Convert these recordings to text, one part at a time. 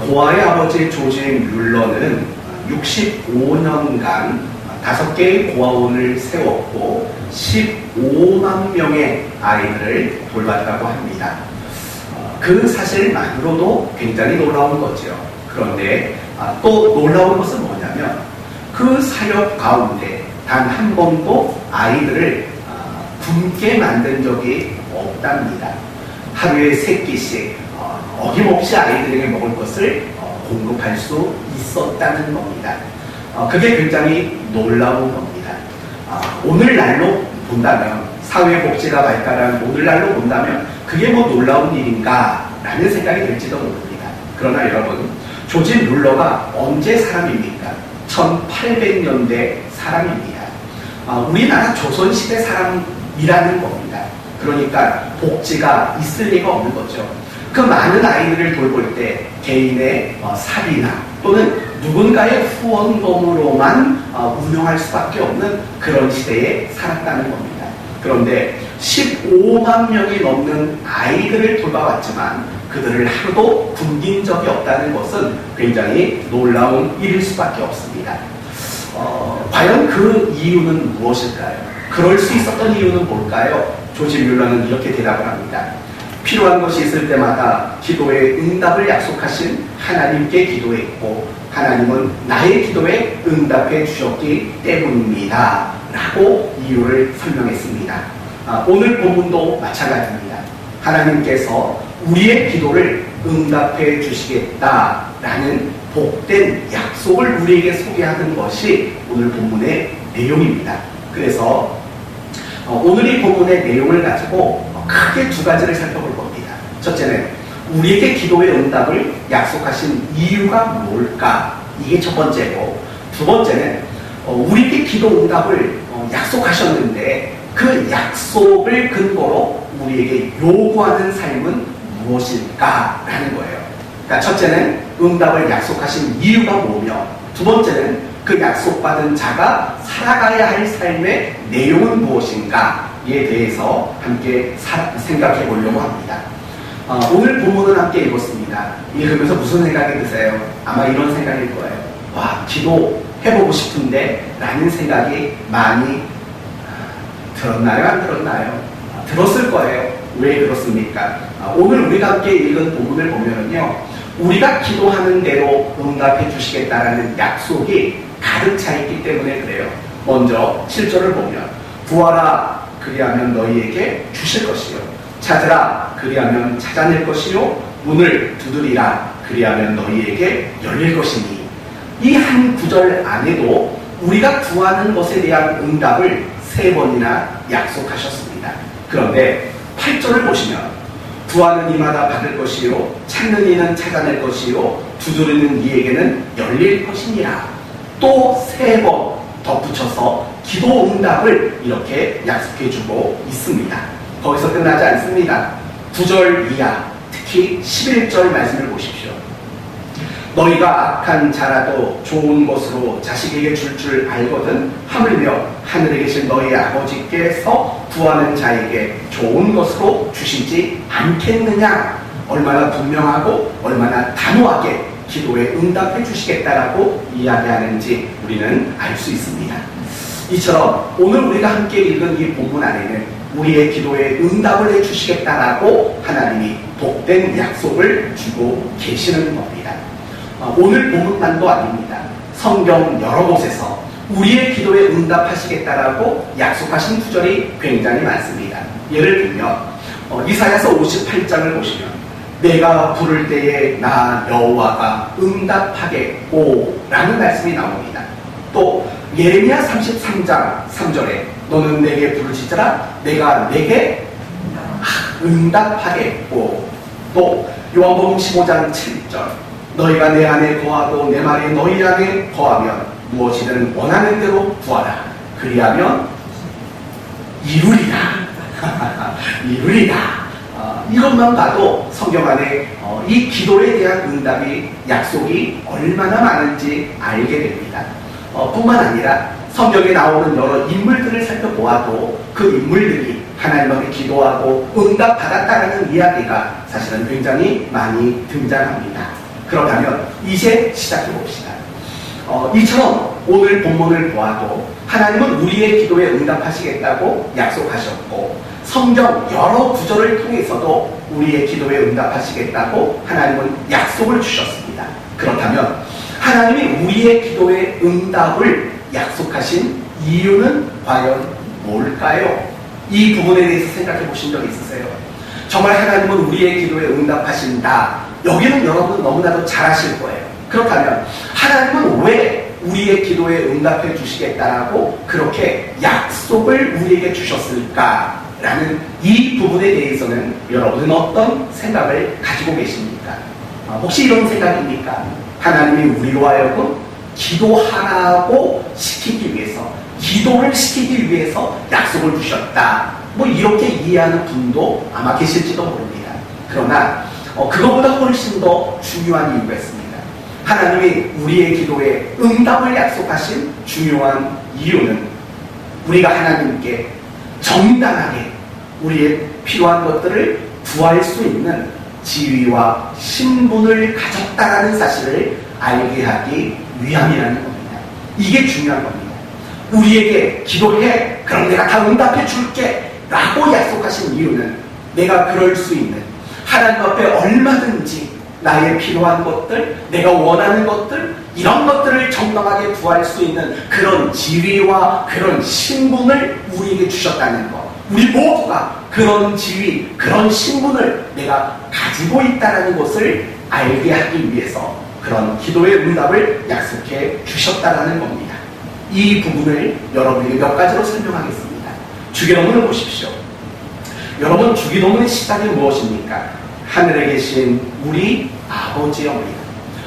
고아의 아버지 조지 뮬러는 65년간 5개의 고아원을 세웠고 15만 명의 아이들을 돌봤다고 합니다. 그 사실만으로도 굉장히 놀라운 거죠. 그런데 또 놀라운 것은 뭐냐면 그 사역 가운데 단 한 번도 아이들을 굶게 만든 적이 없답니다. 하루에 3끼씩 어김없이 아이들에게 먹을 것을 공급할 수 있었다는 겁니다. 그게 굉장히 놀라운 겁니다. 오늘날로 본다면, 사회복지가 발달한 오늘날로 본다면 그게 뭐 놀라운 일인가 라는 생각이 들지도 모릅니다. 그러나 여러분, 조지 뮬러가 언제 사람입니까? 1800년대 사람입니다. 우리나라 조선시대 사람이라는 겁니다. 그러니까 복지가 있을 리가 없는 거죠. 그 많은 아이들을 돌볼 때 개인의 사비나 또는 누군가의 후원금으로만 운영할 수밖에 없는 그런 시대에 살았다는 겁니다. 그런데 15만 명이 넘는 아이들을 돌봐왔지만 그들을 하루도 굶긴 적이 없다는 것은 굉장히 놀라운 일일 수밖에 없습니다. 과연 그 이유는 무엇일까요? 그럴 수 있었던 이유는 뭘까요? 조지 뮬러는 이렇게 대답을 합니다. 필요한 것이 있을 때마다 기도의 응답을 약속하신 하나님께 기도했고 하나님은 나의 기도에 응답해 주셨기 때문입니다. 라고 이유를 설명했습니다. 오늘 본문도 마찬가지입니다. 하나님께서 우리의 기도를 응답해 주시겠다라는 복된 약속을 우리에게 소개하는 것이 오늘 본문의 내용입니다. 그래서 오늘 이 본문의 내용을 가지고 크게 2가지를 살펴볼 겁니다. 첫째는 우리에게 기도의 응답을 약속하신 이유가 뭘까? 이게 첫 번째고, 두 번째는 우리에게 기도 응답을 약속하셨는데 그 약속을 근거로 우리에게 요구하는 삶은 무엇일까라는 거예요. 그러니까 첫째는 응답을 약속하신 이유가 뭐며, 두 번째는 그 약속받은 자가 살아가야 할 삶의 내용은 무엇인가에 대해서 함께 생각해 보려고 합니다. 오늘 본문을 함께 읽었습니다. 읽으면서 무슨 생각이 드세요? 아마 이런 생각일 거예요. 와, 기도 해보고 싶은데 라는 생각이 많이 들었나요? 안 들었나요? 들었을 거예요. 왜 그렇습니까? 오늘 우리가 함께 읽은 본문을 보면은요, 우리가 기도하는 대로 응답해 주시겠다라는 약속이 가득 차 있기 때문에 그래요. 먼저 7절을 보면 구하라 그리하면 너희에게 주실 것이요 찾으라 그리하면 찾아낼 것이요 문을 두드리라 그리하면 너희에게 열릴 것이니, 이 한 구절 안에도 우리가 구하는 것에 대한 응답을 3번이나 약속하셨습니다. 그런데 8절을 보시면 구하는 이마다 받을 것이요 찾는 이는 찾아낼 것이요 두드리는 이에게는 열릴 것이니라. 또 3번 덧붙여서 기도 응답을 이렇게 약속해주고 있습니다. 거기서 끝나지 않습니다. 9절 이하, 특히 11절 말씀을 보십시오. 너희가 악한 자라도 좋은 것으로 자식에게 줄 알거든 하물며 하늘에 계신 너희 아버지께서 구하는 자에게 좋은 것으로 주시지 않겠느냐. 얼마나 분명하고 얼마나 단호하게 기도에 응답해 주시겠다라고 이야기하는지 우리는 알 수 있습니다. 이처럼 오늘 우리가 함께 읽은 이 본문 안에는 우리의 기도에 응답을 해 주시겠다라고 하나님이 복된 약속을 주고 계시는 겁니다. 오늘 본문만도 아닙니다. 성경 여러 곳에서 우리의 기도에 응답하시겠다라고 약속하신 구절이 굉장히 많습니다. 예를 들면 이사야서 58장을 보시면 내가 부를 때에 나 여호와가 응답하겠고 라는 말씀이 나옵니다. 또 예레미야 33장 3절에 너는 내게 부르짖으라 내가 내게 응답하겠고, 또 요한복음 15장 7절 너희가 내 안에 거하고 내 말이 너희 안에 거하면 무엇이든 원하는 대로 구하라 그리하면 이루리라. 이루리라. 이것만 봐도 성경 안에 이 기도에 대한 응답이 약속이 얼마나 많은지 알게 됩니다. 뿐만 아니라 성경에 나오는 여러 인물들을 살펴보아도 그 인물들이 하나님 앞에 기도하고 응답받았다는 이야기가 사실은 굉장히 많이 등장합니다. 그렇다면 이제 시작해 봅시다. 이처럼 오늘 본문을 보아도 하나님은 우리의 기도에 응답하시겠다고 약속하셨고, 성경 여러 구절을 통해서도 우리의 기도에 응답하시겠다고 하나님은 약속을 주셨습니다. 그렇다면 하나님이 우리의 기도에 응답을 약속하신 이유는 과연 뭘까요? 이 부분에 대해서 생각해 보신 적 있으세요? 정말 하나님은 우리의 기도에 응답하신다. 여기는 여러분 너무나도 잘 아실 거예요. 그렇다면 하나님은 왜 우리의 기도에 응답해 주시겠다라고 그렇게 약속을 우리에게 주셨을까라는 이 부분에 대해서는 여러분은 어떤 생각을 가지고 계십니까? 혹시 이런 생각입니까? 하나님이 우리로 하여금 기도하라고 시키기 위해서, 기도를 시키기 위해서 약속을 주셨다. 뭐 이렇게 이해하는 분도 아마 계실지도 모릅니다. 그러나 그것보다 훨씬 더 중요한 이유가 있습니다. 하나님이 우리의 기도에 응답을 약속하신 중요한 이유는 우리가 하나님께 정당하게 우리의 필요한 것들을 구할 수 있는 지위와 신분을 가졌다라는 사실을 알게 하기 위함이라는 겁니다. 이게 중요한 겁니다. 우리에게 기도해, 그럼 내가 다 응답해 줄게 라고 약속하신 이유는 내가 그럴 수 있는, 하나님 앞에 얼마든지 나의 필요한 것들, 내가 원하는 것들, 이런 것들을 정당하게 구할 수 있는 그런 지위와 그런 신분을 우리에게 주셨다는 것. 우리 모두가 그런 지위, 그런 신분을 내가 가지고 있다는 것을 알게 하기 위해서 그런 기도의 응답을 약속해 주셨다는 겁니다. 이 부분을 여러분에게 몇 가지로 설명하겠습니다. 주기도문을 보십시오. 여러분, 주기도문의 시작이 무엇입니까? 하늘에 계신 우리 아버지여입니다.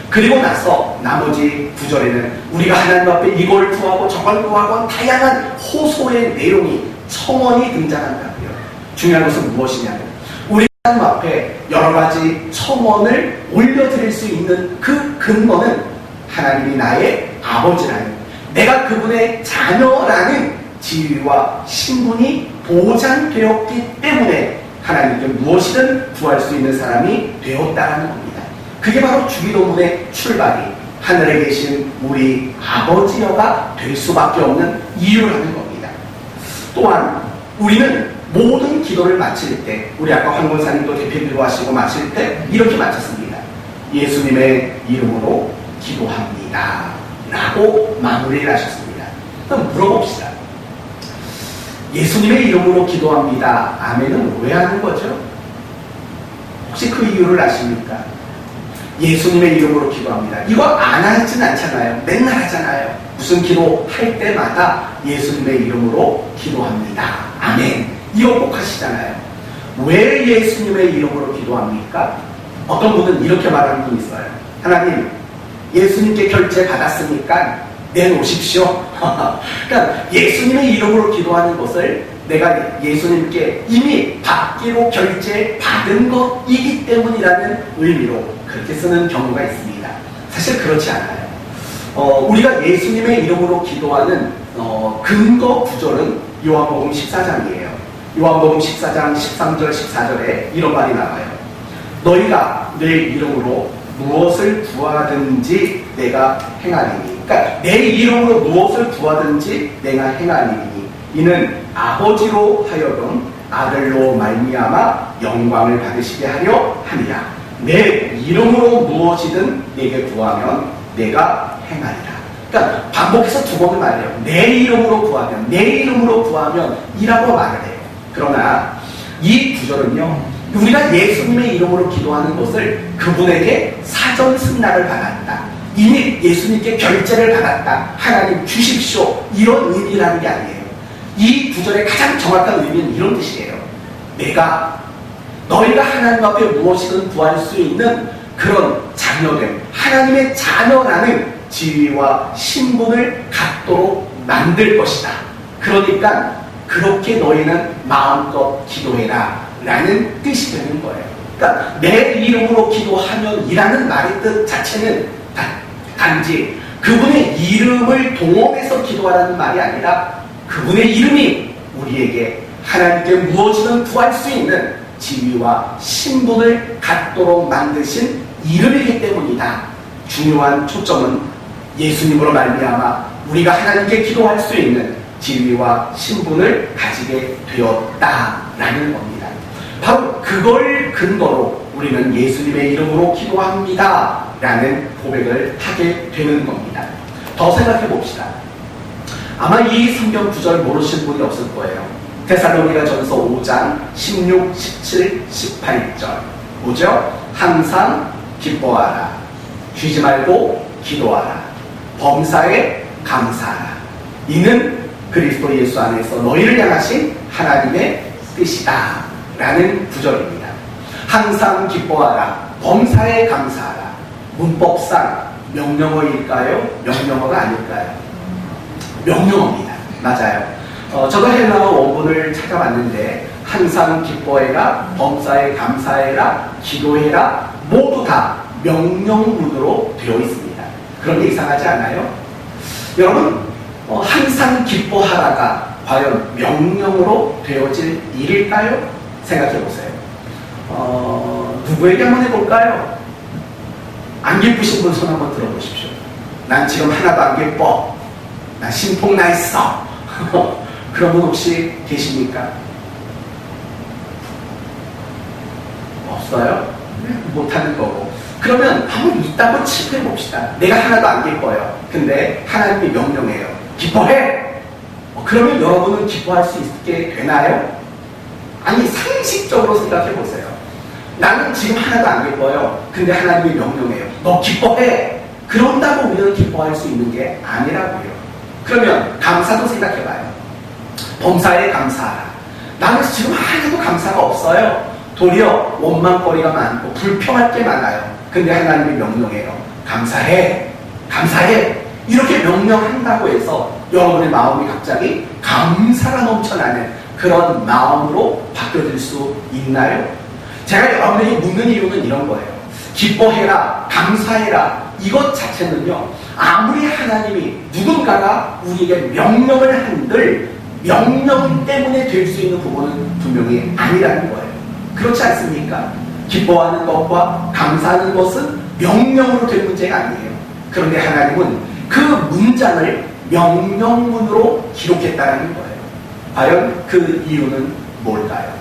그리고 나서 나머지 구절에는 우리가 하나님 앞에 이걸 구하고 저걸 구하고 다양한 호소의 내용이 첨언이 등장한다고요. 중요한 것은 무엇이냐면 우리 하나님 앞에 여러 가지 첨언을 올려드릴 수 있는 그 근거는 하나님이 나의 아버지라는, 내가 그분의 자녀라는 지위와 신분이 보장되었기 때문에 하나님께 무엇이든 구할 수 있는 사람이 되었다는 겁니다. 그게 바로 주기도문의 출발이 하늘에 계신 우리 아버지여가 될 수밖에 없는 이유라는 겁니다. 또한 우리는 모든 기도를 마칠 때, 우리 아까 황 권사님도 대표기도 하시고 마칠 때 이렇게 마쳤습니다. 예수님의 이름으로 기도합니다 라고 마무리를 하셨습니다. 그럼 물어봅시다. 예수님의 이름으로 기도합니다, 아멘은 왜 하는 거죠? 혹시 그 이유를 아십니까? 예수님의 이름으로 기도합니다, 이거 안 하진 않잖아요. 맨날 하잖아요. 무슨 기도할 때마다 예수님의 이름으로 기도합니다, 아멘, 이거 꼭 하시잖아요. 왜 예수님의 이름으로 기도합니까? 어떤 분은 이렇게 말하는 분이 있어요. 하나님, 예수님께 결제 받았으니까 내놓으십시오. 그러니까 예수님의 이름으로 기도하는 것을 내가 예수님께 이미 받기로 결제 받은 것이기 때문이라는 의미로 그렇게 쓰는 경우가 있습니다. 사실 그렇지 않아요. 우리가 예수님의 이름으로 기도하는 근거 구절은 요한복음 14장이에요. 요한복음 14장 13절 14절에 이런 말이 나와요. 너희가 내 이름으로 무엇을 구하든지 내가 행하리니, 그러니까 내 이름으로 무엇을 구하든지 내가 행하리니 이는 아버지로 하여금 아들로 말미암아 영광을 받으시게 하려 함이라. 내 이름으로 무엇이든 내게 구하면 내가 행하리라. 그러니까 반복해서 두 번을 말해요. 내 이름으로 구하면, 내 이름으로 구하면 이라고 말을 해요. 그러나 이 구절은요, 우리가 예수님의 이름으로 기도하는 것을 그분에게 사전 승낙을 받았다, 이미 예수님께 결제를 받았다, 하나님 주십시오, 이런 의미라는 게 아니에요. 이 구절의 가장 정확한 의미는 이런 뜻이에요. 너희가 하나님 앞에 무엇이든 구할 수 있는 그런 자녀됨, 하나님의 자녀라는 지위와 신분을 갖도록 만들 것이다. 그러니까 그렇게 너희는 마음껏 기도해라 라는 뜻이 되는 거예요. 그러니까 내 이름으로 기도하면 이라는 말의 뜻 자체는 단지 그분의 이름을 동원해서 기도하라는 말이 아니라 그분의 이름이 우리에게 하나님께 무엇이든 구할 수 있는 지위와 신분을 갖도록 만드신 이름이기 때문이다. 중요한 초점은 예수님으로 말미암아 우리가 하나님께 기도할 수 있는 지위와 신분을 가지게 되었다라는 겁니다. 바로 그걸 근거로 우리는 예수님의 이름으로 기도합니다 라는 고백을 하게 되는 겁니다. 더 생각해 봅시다. 아마 이 성경 구절 모르신 분이 없을 거예요. 데살로니가 전서 5장 16, 17, 18절 뭐죠? 항상 기뻐하라. 쉬지 말고 기도하라. 범사에 감사하라. 이는 그리스도 예수 안에서 너희를 향하신 하나님의 뜻이다 라는 구절입니다. 항상 기뻐하라. 범사에 감사하라. 문법상 명령어일까요? 명령어가 아닐까요? 명령어입니다. 맞아요. 저도 헬라어 원문을 찾아봤는데 항상 기뻐해라, 범사에 감사해라, 기도해라 모두 다 명령문으로 되어 있습니다. 그런데 이상하지 않아요? 여러분 항상 기뻐하라가 과연 명령으로 되어질 일일까요? 생각해 보세요. 누구에게 한번 해볼까요? 안 기쁘신 분 손 한번 들어보십시오. 난 지금 하나도 안 기뻐. 난 심통 나 있어. 그런 분 혹시 계십니까? 없어요? 못하는 거고. 그러면 한번 있다고 칠해 봅시다. 내가 하나도 안 기뻐요. 근데 하나님이 명령해요. 기뻐해! 그러면 여러분은 기뻐할 수 있게 되나요? 아니, 상식적으로 생각해 보세요. 나는 지금 하나도 안 기뻐요. 근데 하나님이 명령해요. 너 기뻐해! 그런다고 우리는 기뻐할 수 있는 게 아니라고요. 그러면 감사도 생각해봐요. 범사에 감사하라. 나는 지금 하나도 감사가 없어요. 도리어 원망거리가 많고 불평할 게 많아요. 근데 하나님이 명령해요. 감사해. 감사해. 이렇게 명령한다고 해서 여러분의 마음이 갑자기 감사가 넘쳐나는 그런 마음으로 바뀌어질 수 있나요? 제가 여러분에게 묻는 이유는 이런 거예요. 기뻐해라, 감사해라 이것 자체는요, 아무리 하나님이 누군가가 우리에게 명령을 한들 명령 때문에 될 수 있는 부분은 분명히 아니라는 거예요. 그렇지 않습니까? 기뻐하는 것과 감사하는 것은 명령으로 될 문제가 아니에요. 그런데 하나님은 그 문장을 명령문으로 기록했다는 거예요. 과연 그 이유는 뭘까요?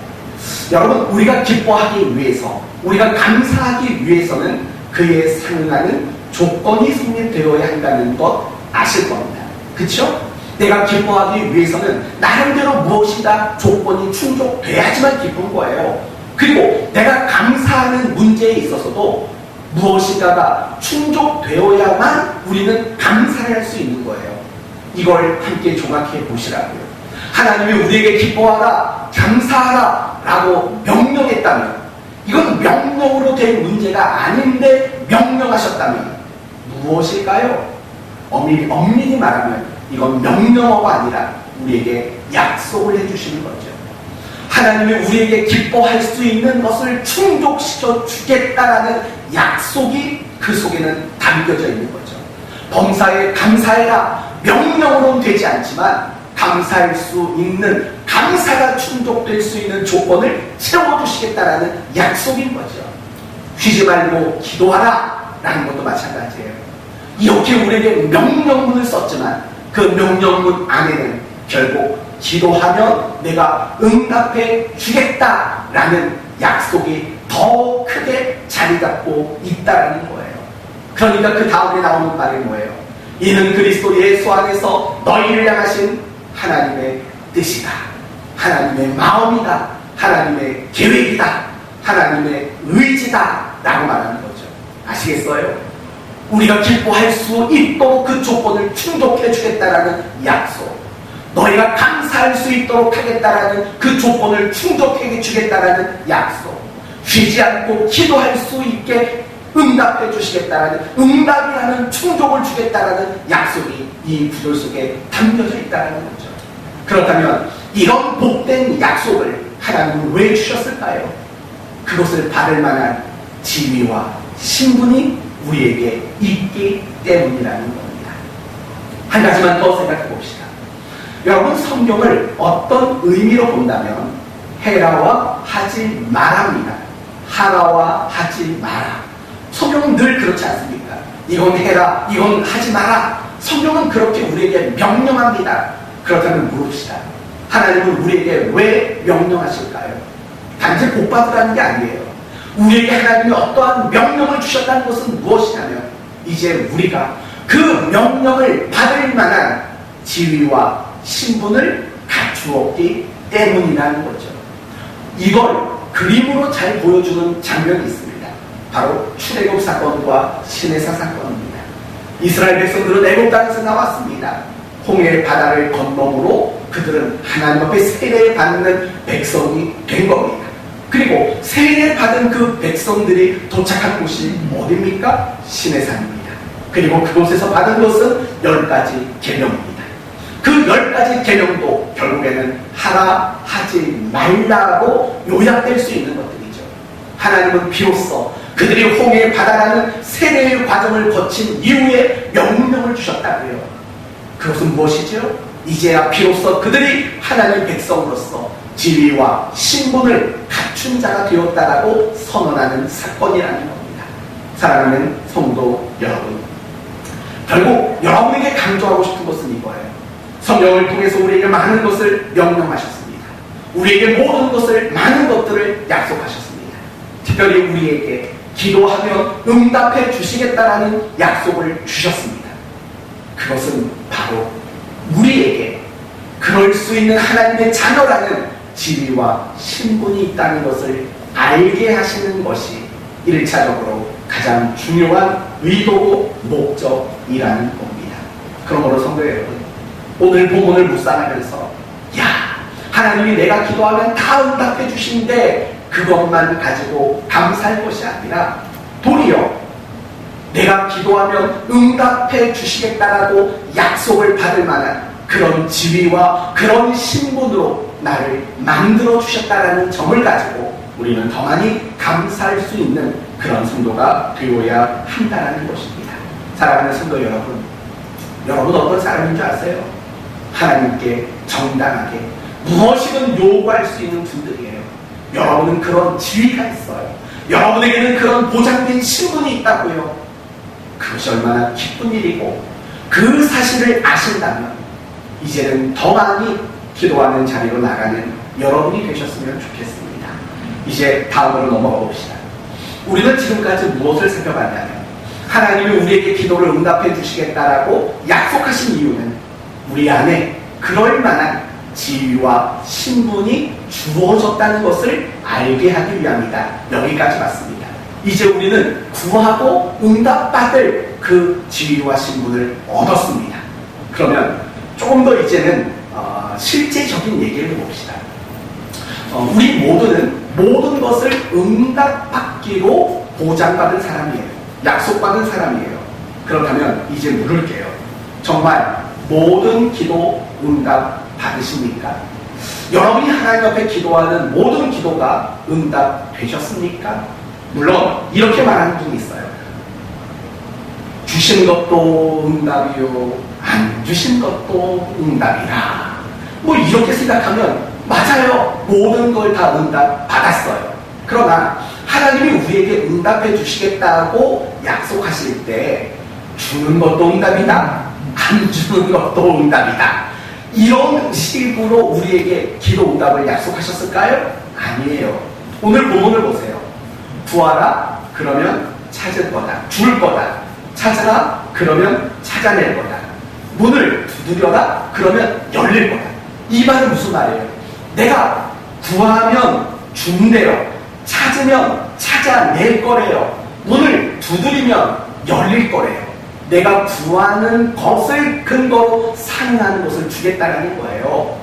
여러분, 우리가 기뻐하기 위해서, 우리가 감사하기 위해서는 그에 상응하는 조건이 성립되어야 한다는 것 아실 겁니다. 그렇죠? 내가 기뻐하기 위해서는 나름대로 무엇이다 조건이 충족돼야지만 기쁜 거예요. 그리고 내가 감사하는 문제에 있어서도 무엇인가가 충족되어야만 우리는 감사를 할 수 있는 거예요. 이걸 함께 종합해 보시라고요. 하나님이 우리에게 기뻐하라, 감사하라 라고 명령했다면, 이건 명령으로 된 문제가 아닌데 명령하셨다면 무엇일까요? 엄밀히 말하면 이건 명령어가 아니라 우리에게 약속을 해주시는 거죠. 하나님이 우리에게 기뻐할 수 있는 것을 충족시켜 주겠다라는 약속이 그 속에는 담겨져 있는 거죠. 범사에 감사해라 명령으로는 되지 않지만 감사할 수 있는, 감사가 충족될 수 있는 조건을 채워주시겠다라는 약속인 거죠. 쉬지 말고 기도하라 라는 것도 마찬가지예요. 이렇게 우리에게 명령문을 썼지만 그 명령문 안에는 결국 기도하면 내가 응답해 주겠다라는 약속이 더 크게 자리 잡고 있다는 거예요. 그러니까 그 다음에 나오는 말이 뭐예요? 이는 그리스도 예수 안에서 너희를 향하신 하나님의 뜻이다. 하나님의 마음이다. 하나님의 계획이다. 하나님의 의지다. 라고 말하는 거죠. 아시겠어요? 우리가 기뻐할 수 있도록 그 조건을 충족해 주겠다라는 약속. 너희가 감사할 수 있도록 하겠다라는 그 조건을 충족해 주겠다라는 약속. 쉬지 않고 기도할 수 있게 응답해 주시겠다라는, 응답이라는 충족을 주겠다라는 약속이 이 구절 속에 담겨져 있다는 거죠. 그렇다면 이런 복된 약속을 하나님은 왜 주셨을까요? 그것을 받을 만한 지위와 신분이 우리에게 있기 때문이라는 겁니다. 한 가지만 더 생각해 봅시다. 여러분, 성경을 어떤 의미로 본다면 해라와 하지 마라입니다. 하라와 하지 마라. 성경은 늘 그렇지 않습니까? 이건 해라, 이건 하지 마라. 성경은 그렇게 우리에게 명령합니다. 그렇다면 물읍시다. 하나님은 우리에게 왜 명령하실까요? 단지 복 받으라는 게 아니에요. 우리에게 하나님이 어떠한 명령을 주셨다는 것은 무엇이냐면 이제 우리가 그 명령을 받을 만한 지위와 신분을 갖추었기 때문이라는 거죠. 이걸 그림으로 잘 보여주는 장면이 있습니다. 바로 출애굽 사건과 시내사 사건입니다. 이스라엘 백성들은 애굽 땅에서 나왔습니다. 홍해 바다를 건너므로 그들은 하나님 앞에 세례를 받는 백성이 된 겁니다. 그리고 세례를 받은 그 백성들이 도착한 곳이 어디입니까? 시내산입니다. 그리고 그곳에서 받은 것은 10가지 계명입니다. 그 10가지 계명도 결국에는 하라 하지 말라고 요약될 수 있는 것들이죠. 하나님은 비로소 그들이 홍해 바다라는 세례의 과정을 거친 이후에 명령을 주셨다고요. 그것은 무엇이죠? 이제야 비로소 그들이 하나님의 백성으로서 지위와 신분을 갖춘 자가 되었다라고 선언하는 사건이라는 겁니다. 사랑하는 성도 여러분, 결국 여러분에게 강조하고 싶은 것은 이거예요. 성경을 통해서 우리에게 많은 것을 명령하셨습니다. 우리에게 모든 것을, 많은 것들을 약속하셨습니다. 특별히 우리에게 기도하면 응답해 주시겠다라는 약속을 주셨습니다. 그것은 바로 우리에게 그럴 수 있는 하나님의 자녀라는 지위와 신분이 있다는 것을 알게 하시는 것이 1차적으로 가장 중요한 의도고 목적이라는 겁니다. 그러므로 성도 여러분, 오늘 본문을 묵상하면서 하나님이 내가 기도하면 다 응답해 주신데 그것만 가지고 감사할 것이 아니라 도리어 내가 기도하면 응답해 주시겠다라고 약속을 받을 만한 그런 지위와 그런 신분으로 나를 만들어 주셨다라는 점을 가지고 우리는 더 많이 감사할 수 있는 그런 성도가 되어야 한다는 것입니다. 사랑하는 성도 여러분, 여러분 어떤 사람인 줄 아세요? 하나님께 정당하게 무엇이든 요구할 수 있는 분들이에요. 여러분은 그런 지위가 있어요. 여러분에게는 그런 보장된 신분이 있다고요. 그것이 얼마나 기쁜 일이고 그 사실을 아신다면 이제는 더 많이 기도하는 자리로 나가는 여러분이 되셨으면 좋겠습니다. 이제 다음으로 넘어가 봅시다. 우리는 지금까지 무엇을 살펴봤냐면 하나님이 우리에게 기도를 응답해 주시겠다라고 약속하신 이유는 우리 안에 그럴 만한 지위와 신분이 주어졌다는 것을 알게 하기 위함이다. 여기까지 맞습니다. 이제 우리는 구하고 응답받을 그 지위와 신분을 얻었습니다. 그러면 조금 더 이제는 실제적인 얘기를 해봅시다. 우리 모두는 모든 것을 응답받기로 보장받은 사람이에요. 약속받은 사람이에요. 그렇다면 이제 물을게요. 정말 모든 기도 응답 받으십니까? 여러분이 하나님 앞에 기도하는 모든 기도가 응답되셨습니까? 물론 이렇게 말하는 분이 있어요. 주신 것도 응답이요, 안 주신 것도 응답이라. 뭐 이렇게 생각하면 맞아요. 모든 걸 다 응답 받았어요. 그러나 하나님이 우리에게 응답해 주시겠다고 약속하실 때 주는 것도 응답이다, 안 주는 것도 응답이다, 이런 식으로 우리에게 기도 응답을 약속하셨을까요? 아니에요. 오늘 본문을 보세요. 구하라 그러면 찾을 거다, 줄 거다. 찾으라 그러면 찾아낼 거다. 문을 두드려라 그러면 열릴 거다. 이 말은 무슨 말이에요? 내가 구하면 준대요. 찾으면 찾아낼 거래요. 문을 두드리면 열릴 거래요. 내가 구하는 것을 근거로 상응하는 것을 주겠다라는 거예요.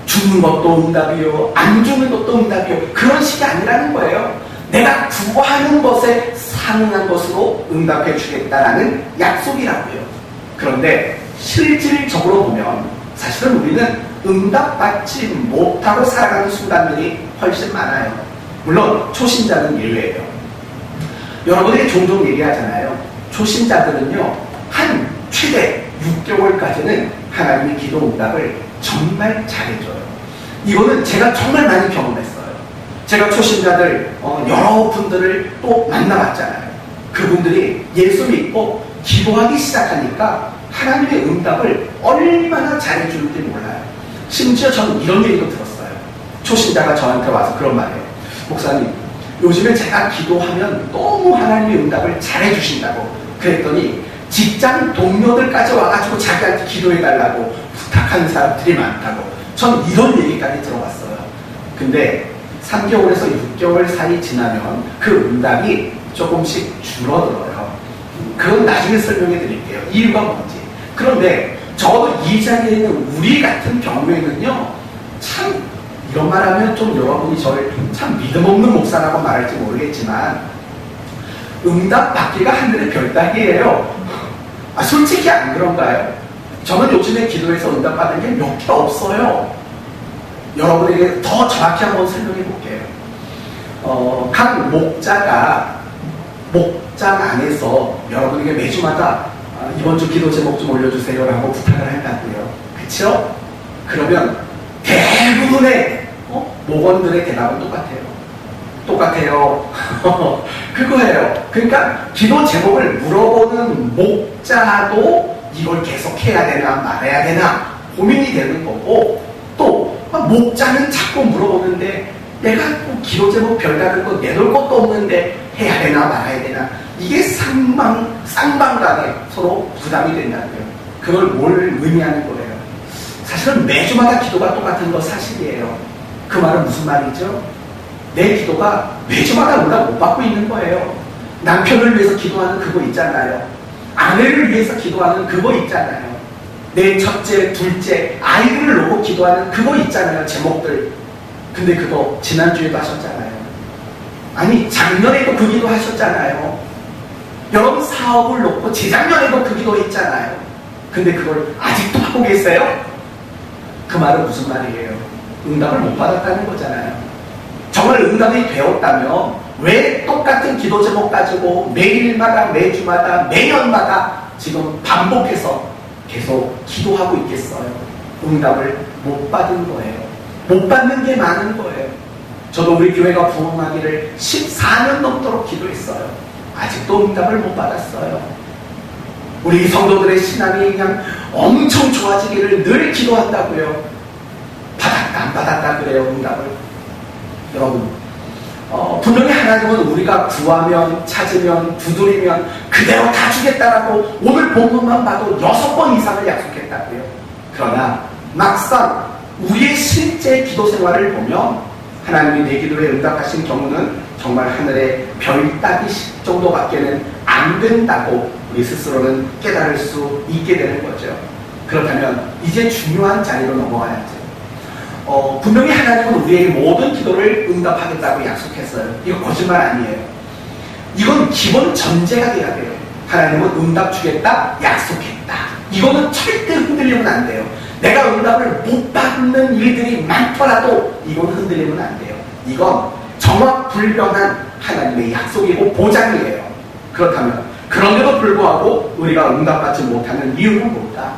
주는 것도 응답이요, 안 주는 것도 응답이요, 그런 식이 아니라는 거예요. 내가 구하는 것에 상응한 것으로 응답해 주겠다라는 약속이라고요. 그런데 실질적으로 보면 사실은 우리는 응답받지 못하고 살아가는 순간들이 훨씬 많아요. 물론 초신자는 예외예요. 여러분들이 종종 얘기하잖아요. 초신자들은요, 한 최대 6개월까지는 하나님의 기도 응답을 정말 잘해줘요. 이거는 제가 정말 많이 경험했어요. 제가 초신자들 여러 분들을 또 만나봤잖아요. 그분들이 예수 믿고 기도하기 시작하니까 하나님의 응답을 얼마나 잘해주는지 몰라요. 심지어 저는 이런 얘기도 들었어요. 초신자가 저한테 와서 그런 말이에요. 목사님, 요즘에 제가 기도하면 너무 하나님의 응답을 잘해주신다고. 그랬더니 직장 동료들까지 와가지고 자기한테 기도해달라고 부탁하는 사람들이 많다고. 전 이런 얘기까지 들어봤어요. 근데 3개월에서 6개월 사이 지나면 그 응답이 조금씩 줄어들어요. 그건 나중에 설명해 드릴게요. 이유가 뭔지. 그런데 저도 이 자리에 있는 우리 같은 경우에는요, 참 이런 말하면 좀 여러분이 저를 참 믿음 없는 목사라고 말할지 모르겠지만 응답 받기가 하늘의 별따기예요. 솔직히 안 그런가요? 저는 요즘에 기도해서 응답 받은 게 몇 개 없어요. 여러분에게 더 정확히 한번 설명해 볼게요. 각 목자가 목장 안에서 여러분에게 매주마다 이번 주 기도 제목 좀 올려주세요 라고 부탁을 한다고요. 그쵸? 그러면 대부분의 목원들의 대답은 똑같아요. 그거예요. 그러니까 기도 제목을 물어보는 목자도 이걸 계속 해야 되나 말아야 되나 고민이 되는 거고, 또 목자는 자꾸 물어보는데 내가 기도 제목 별다른 거 내놓을 것도 없는데 해야 되나 말아야 되나, 이게 쌍방간에 서로 부담이 된다고요. 그걸 뭘 의미하는 거예요? 사실은 매주마다 기도가 똑같은 거 사실이에요. 그 말은 무슨 말이죠? 내 기도가 매주마다 응답 못 받고 있는 거예요. 남편을 위해서 기도하는 그거 있잖아요. 아내를 위해서 기도하는 그거 있잖아요. 내 첫째, 둘째, 아이들을 놓고 기도하는 그거 있잖아요. 제목들. 근데 그거 지난주에도 하셨잖아요. 아니, 작년에도 그 기도 하셨잖아요. 여러분 사업을 놓고 재작년에도 그 기도 했잖아요. 근데 그걸 아직도 하고 계세요? 그 말은 무슨 말이에요? 응답을 못 받았다는 거잖아요. 정말 응답이 되었다면 왜 똑같은 기도 제목 가지고 매일마다, 매주마다, 매년마다 지금 반복해서 계속 기도하고 있겠어요? 응답을 못 받은 거예요. 못 받는 게 많은 거예요. 저도 우리 교회가 부흥하기를 14년 넘도록 기도했어요. 아직도 응답을 못 받았어요. 우리 성도들의 신앙이 그냥 엄청 좋아지기를 늘 기도한다고요. 받았다 안 받았다 그래요. 응답을. 여러분, 분명히 하나님은 우리가 구하면, 찾으면, 두드리면 그대로 다 주겠다라고 오늘 본문만 봐도 6번 이상을 약속했다고요. 그러나 막상 우리의 실제 기도 생활을 보면 하나님이 내 기도에 응답하신 경우는 정말 하늘의 별 따기 정도밖에는 안 된다고 우리 스스로는 깨달을 수 있게 되는 거죠. 그렇다면 이제 중요한 자리로 넘어가야죠. 분명히 하나님은 우리의 모든 기도를 응답하겠다고 약속했어요. 이거 거짓말 아니에요. 이건 기본 전제가 돼야 돼요. 하나님은 응답 주겠다, 약속했다. 이거는 절대 흔들리면 안 돼요. 내가 응답을 못 받는 일들이 많더라도 이건 흔들리면 안 돼요. 이건 정확불변한 하나님의 약속이고 보장이에요. 그렇다면 그런데도 불구하고 우리가 응답받지 못하는 이유는 뭘까?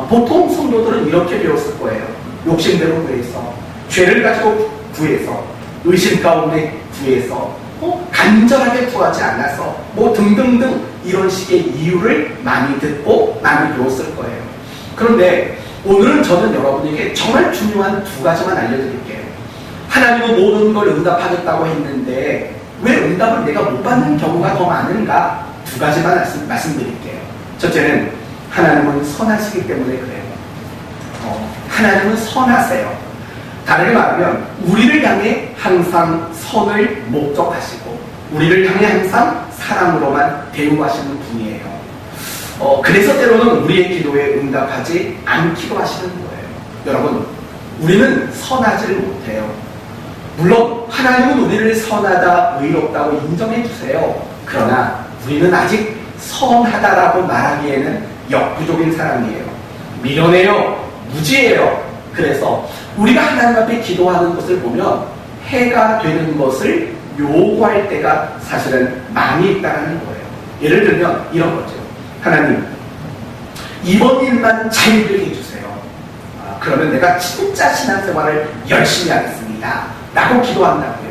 보통 성도들은 이렇게 배웠을 거예요. 욕심대로 구해서, 죄를 가지고 구해서, 의심 가운데 구해서, 간절하게 구하지 않아서, 등등등 이런 식의 이유를 많이 듣고 많이 배웠을 거예요. 그런데 오늘은 저는 여러분에게 정말 중요한 2가지만 알려드릴게요. 하나님은 모든 걸 응답하겠다고 했는데 왜 응답을 내가 못 받는 경우가 더 많은가? 2가지만 말씀드릴게요. 첫째는 하나님은 선하시기 때문에 그래요. 하나님은 선하세요. 다르게 말하면 우리를 향해 항상 선을 목적하시고 우리를 향해 항상 사랑으로만 대우하시는 분이에요. 그래서 때로는 우리의 기도에 응답하지 않기도 하시는 거예요. 여러분, 우리는 선하지를 못해요. 물론 하나님은 우리를 선하다, 의롭다고 인정해 주세요. 그러나 우리는 아직 선하다라고 말하기에는 역부족인 사람이에요. 미련해요. 무지해요. 그래서 우리가 하나님 앞에 기도하는 것을 보면 해가 되는 것을 요구할 때가 사실은 많이 있다는 거예요. 예를 들면 이런 거죠. 하나님, 이번 일만 잘 되게 해주세요. 그러면 내가 진짜 신앙생활을 열심히 하겠습니다. 라고 기도한다고요.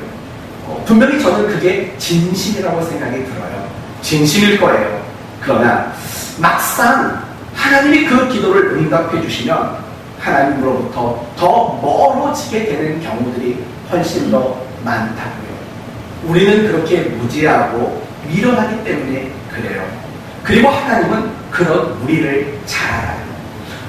분명히 저는 그게 진심이라고 생각이 들어요. 진심일 거예요. 그러나 막상 하나님이 그 기도를 응답해 주시면 하나님으로부터 더 멀어지게 되는 경우들이 훨씬 더 많다고요. 우리는 그렇게 무지하고 미련하기 때문에 그래요. 그리고 하나님은 그런 우리를 잘 알아요.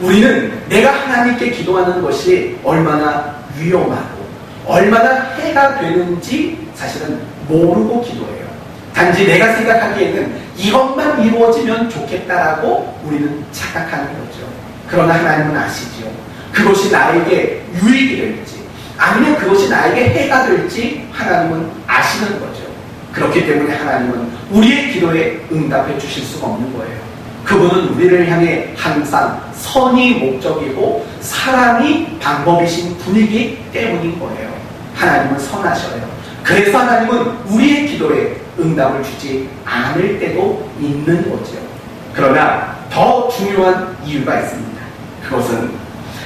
우리는 내가 하나님께 기도하는 것이 얼마나 위험하고 얼마나 해가 되는지 사실은 모르고 기도해요. 단지 내가 생각하기에는 이것만 이루어지면 좋겠다라고 우리는 착각하는 거죠. 그러나 하나님은 아시지요. 그것이 나에게 유익이 될지 아니면 그것이 나에게 해가 될지 하나님은 아시는 거죠. 그렇기 때문에 하나님은 우리의 기도에 응답해 주실 수가 없는 거예요. 그분은 우리를 향해 항상 선이 목적이고 사랑이 방법이신 분이기 때문인 거예요. 하나님은 선하셔요. 그래서 하나님은 우리의 기도에 응답을 주지 않을 때도 있는 거죠. 그러나 더 중요한 이유가 있습니다. 그것은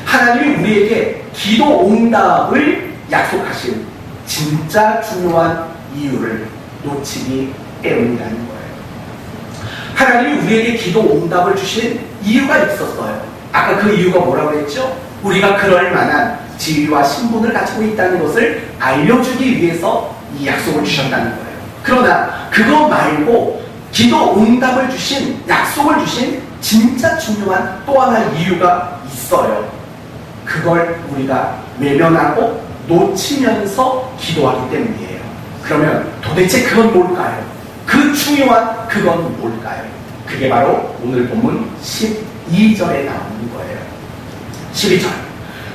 하나님이 우리에게 기도 응답을 약속하신 진짜 중요한 이유를 놓치기 때문이라는 거예요. 하나님이 우리에게 기도 응답을 주신 이유가 있었어요. 아까 그 이유가 뭐라고 했죠? 우리가 그럴 만한 지위와 신분을 가지고 있다는 것을 알려주기 위해서 이 약속을 주셨다는 거예요. 그러나 그거 말고 기도 응답을 주신, 약속을 주신 진짜 중요한 또 하나의 이유가 있어요. 그걸 우리가 외면하고 놓치면서 기도하기 때문이에요. 그러면 도대체 그건 뭘까요? 그 중요한 그건 뭘까요? 그게 바로 오늘 본문 12절에 나오는 거예요. 12절.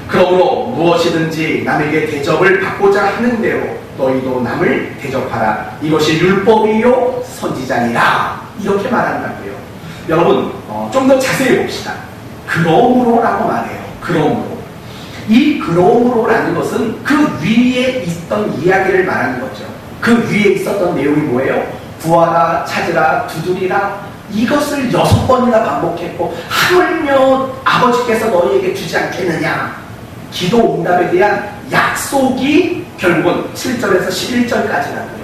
그러므로 무엇이든지 남에게 대접을 받고자 하는 대로 너희도 남을 대접하라. 이것이 율법이요 선지자니라. 이렇게 말한다고요. 여러분 좀 더 자세히 봅시다. 그러므로라고 말해요. 그러므로. 이 그러므로라는 것은 그 위에 있던 이야기를 말하는 거죠. 그 위에 있었던 내용이 뭐예요? 구하라, 찾으라, 두드리라. 이것을 6번이나 반복했고 하물며 아버지께서 너희에게 주지 않겠느냐. 기도 응답에 대한 약속이 결국은 7절에서 11절까지라고요.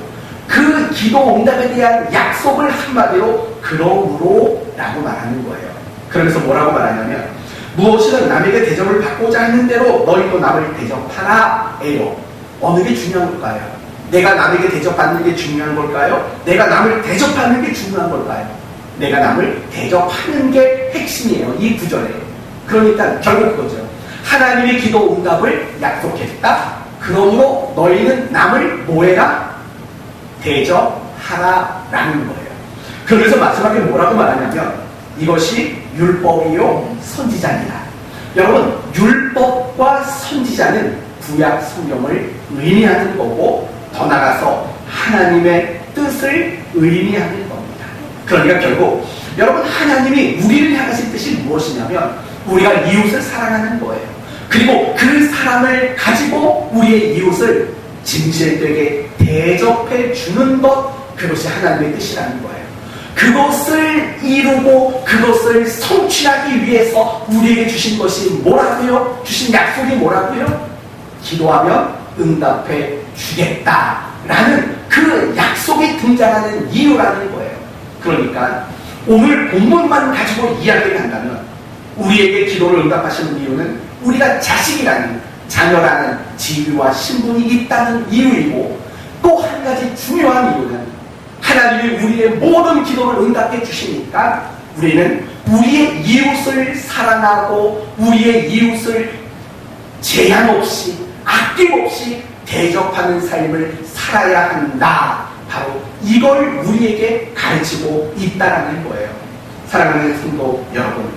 그 기도 응답에 대한 약속을 한마디로 그러므로라고 말하는 거예요. 그러면서 뭐라고 말하냐면 무엇이든 남에게 대접을 받고자 하는 대로 너희도 남을 대접하라 에요. 어느 게 중요한 걸까요? 내가 남에게 대접받는 게 중요한 걸까요? 내가 남을 대접하는 게 중요한 걸까요? 내가 남을 대접하는 게 핵심이에요. 이 구절에. 그러니까 결국 그거죠. 하나님의 기도 응답을 약속했다. 그러므로 너희는 남을 뭐해라? 대접하라라는 거예요. 그래서 마지막에 뭐라고 말하냐면 이것이 율법이요 선지자니라. 여러분 율법과 선지자는 구약 성경을 의미하는 거고 더 나아가서 하나님의 뜻을 의미하는 겁니다. 그러니까 결국 여러분 하나님이 우리를 향하신 뜻이 무엇이냐면 우리가 이웃을 사랑하는 거예요. 그리고 그 사랑을 가지고 우리의 이웃을 진실되게 대접해 주는 것, 그것이 하나님의 뜻이라는 거예요. 그것을 이루고 그것을 성취하기 위해서 우리에게 주신 것이 뭐라고요? 주신 약속이 뭐라고요? 기도하면 응답해 주겠다라는 그 약속이 등장하는 이유라는 거예요. 그러니까 오늘 본문만 가지고 이야기를 한다면 우리에게 기도를 응답하시는 이유는 우리가 자식이라는 자녀라는 지위와 신분이 있다는 이유이고 또 한 가지 중요한 이유는 하나님이 우리의 모든 기도를 응답해 주시니까 우리는 우리의 이웃을 사랑하고 우리의 이웃을 제한 없이 아낌없이 대접하는 삶을 살아야 한다. 바로 이걸 우리에게 가르치고 있다라는 거예요. 사랑하는 성도 여러분,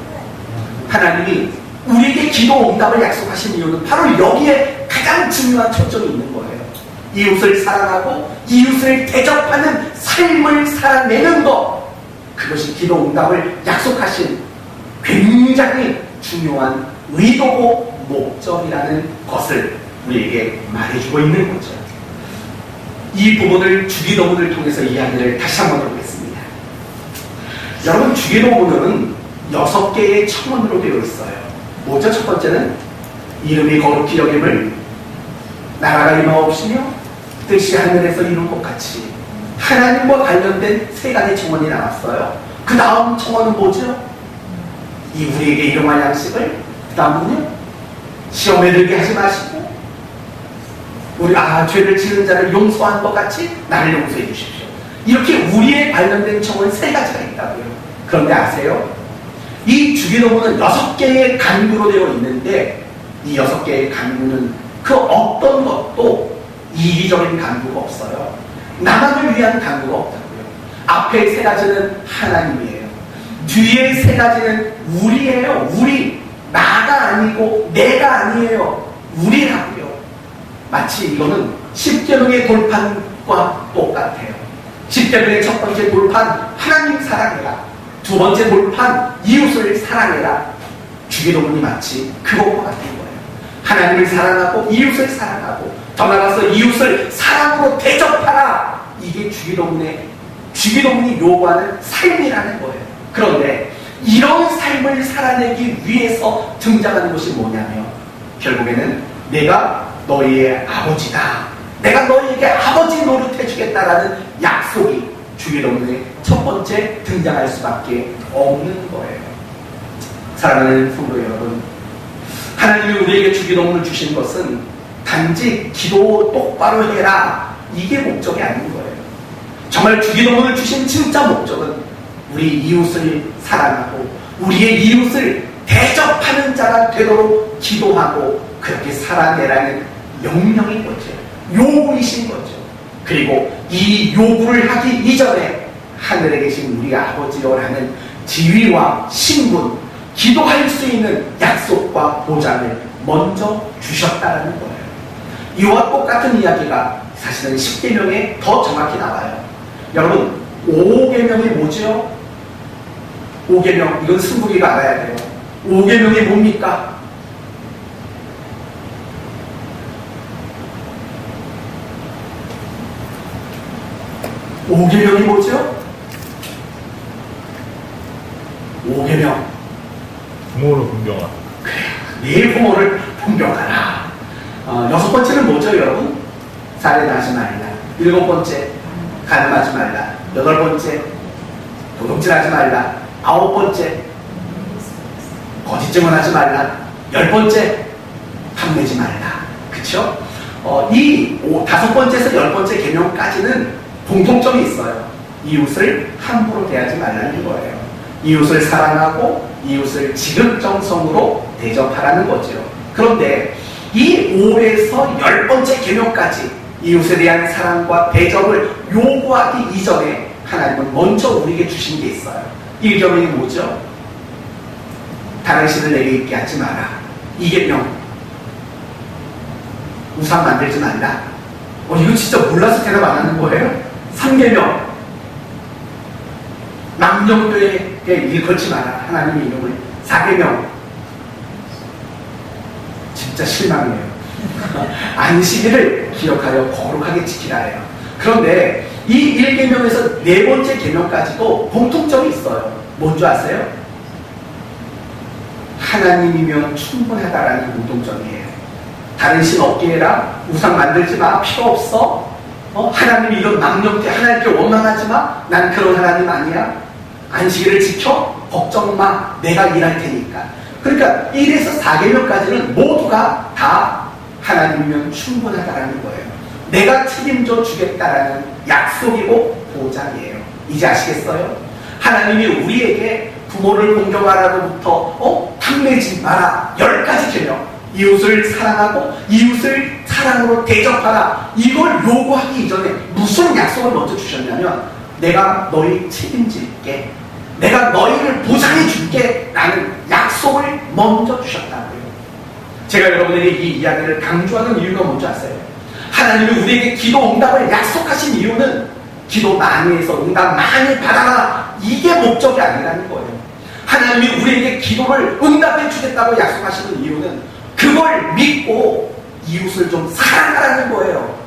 하나님이 우리에게 기도 응답을 약속하신 이유는 바로 여기에 가장 중요한 초점이 있는 거예요. 이웃을 사랑하고 이웃을 대접하는 삶을 살아내는 것, 그것이 기도 응답을 약속하신 굉장히 중요한 의도고 목적이라는 것을 우리에게 말해주고 있는 거죠. 이 부분을 주기도문을 통해서 이야기를 다시 한번 해보겠습니다. 여러분 주기도문은 6개의 첨언으로 되어 있어요. 뭐죠? 첫 번째는 이름이 거룩히 여김을 나라가 임하옵시며 뜻이 하늘에서 이룬 것 같이 하나님과 관련된 세 가지 청원이 나왔어요. 그 다음 청원은 뭐죠? 이 우리에게 일용할 양식을, 그 다음은요, 시험에 들게 하지 마시고, 우리 죄를 지은 자를 용서한 것 같이 나를 용서해 주십시오. 이렇게 우리에 관련된 청원 세 가지가 있다고요. 그런데 아세요? 이 주기도문은 6개의 간구로 되어 있는데, 이 6개의 간구는 그 어떤 것도 이기적인 간구가 없어요. 나만을 위한 간구가 없다고요. 앞에 세 가지는 하나님이에요. 뒤에 세 가지는 우리예요. 우리. 나가 아니고 내가 아니에요. 우리라고요. 마치 이거는 10계명의 돌판과 똑같아요. 10계명의 첫 번째 돌판, 하나님 사랑해라. 두 번째 돌판, 이웃을 사랑해라. 주기도문이 마치 그것과 같은 거예요. 하나님을 사랑하고 이웃을 사랑하고 더 나아가서 이웃을 사랑으로 대접하라. 이게 주기도문이 요구하는 삶이라는 거예요. 그런데 이런 삶을 살아내기 위해서 등장하는 것이 뭐냐면 결국에는 내가 너희의 아버지다. 내가 너희에게 아버지 노릇해 주겠다라는 약속이 주기도문의 첫 번째 등장할 수밖에 없는 거예요. 사랑하는 성도 여러분, 하나님이 우리에게 주기도문을 주신 것은 단지 기도 똑바로 해라, 이게 목적이 아닌 거예요. 정말 주기도문을 주신 진짜 목적은 우리 이웃을 사랑하고 우리의 이웃을 대접하는 자가 되도록 기도하고 그렇게 살아내라는 명령인 거죠. 요구이신 거죠. 그리고 이 요구를 하기 이전에 하늘에 계신 우리 아버지여라는 지위와 신분, 기도할 수 있는 약속과 보장을 먼저 주셨다는 거예요. 이와 똑같은 이야기가 사실은 10계명에 더 정확히 나와요. 여러분, 5계명이 뭐죠? 5계명, 이건 승부기가 알아야 돼요. 5계명이 뭡니까? (5계명이) 뭐죠? 5계명. 부모를 존경하라. 네 부모를 존경하라. 6번째는 뭐죠, 여러분? 살인하지 말라. 7번째, 가늠하지 말라. 8번째, 도둑질하지 말라. 9번째, 거짓 증언하지 말라. 10번째, 탐내지 말라. 그쵸? 이 5번째에서 10번째 계명까지는 공통점이 있어요. 이웃을 함부로 대하지 말라는 거예요. 이웃을 사랑하고 이웃을 지극정성으로 대접하라는 거죠. 그런데 이 5에서 10번째 계명까지 이웃에 대한 사랑과 대접을 요구하기 이전에 하나님은 먼저 우리에게 주신 게 있어요. 1계명이 뭐죠? 다른 신을 내게 있게 하지 마라. 2계명, 우상 만들지 말라. 이거 진짜 몰라서 대답 안 하는 거예요? 3계명, 망령되게 일컬지 마라. 하나님의 이름을. 4계명, 진짜 실망이에요. 안식일을 기억하여 거룩하게 지키라예요. 그런데 이 1계명에서 4번째 계명까지도 공통점이 있어요. 뭔지 아세요? 하나님이면 충분하다라는 공통점이에요. 다른 신 없게 해라. 우상 만들지 마. 필요 없어. 하나님이 이런 망령되 하나님께 원망하지 마. 난 그런 하나님 아니야. 안식일을 지켜. 걱정 마. 내가 일할 테니까. 그러니까 1에서 4계명까지는 모두가 다 하나님이면 충분하다라는 거예요. 내가 책임져 주겠다라는 약속이고 보장이에요. 이제 아시겠어요? 하나님이 우리에게 부모를 공경하라로부터 탐내지 마라. 10가지 계명. 이웃을 사랑하고 이웃을 사랑으로 대접하라. 이걸 요구하기 이전에 무슨 약속을 먼저 주셨냐면 내가 너희 책임질게. 내가 너희를 보장해 줄게. 라는 약속을 먼저 주셨다고요. 제가 여러분에게 이 이야기를 강조하는 이유가 뭔지 아세요? 하나님이 우리에게 기도 응답을 약속하신 이유는 기도 많이 해서 응답 많이 받아라. 이게 목적이 아니라는 거예요. 하나님이 우리에게 기도를 응답해 주겠다고 약속하시는 이유는 그걸 믿고 이웃을 좀 사랑하라는 거예요.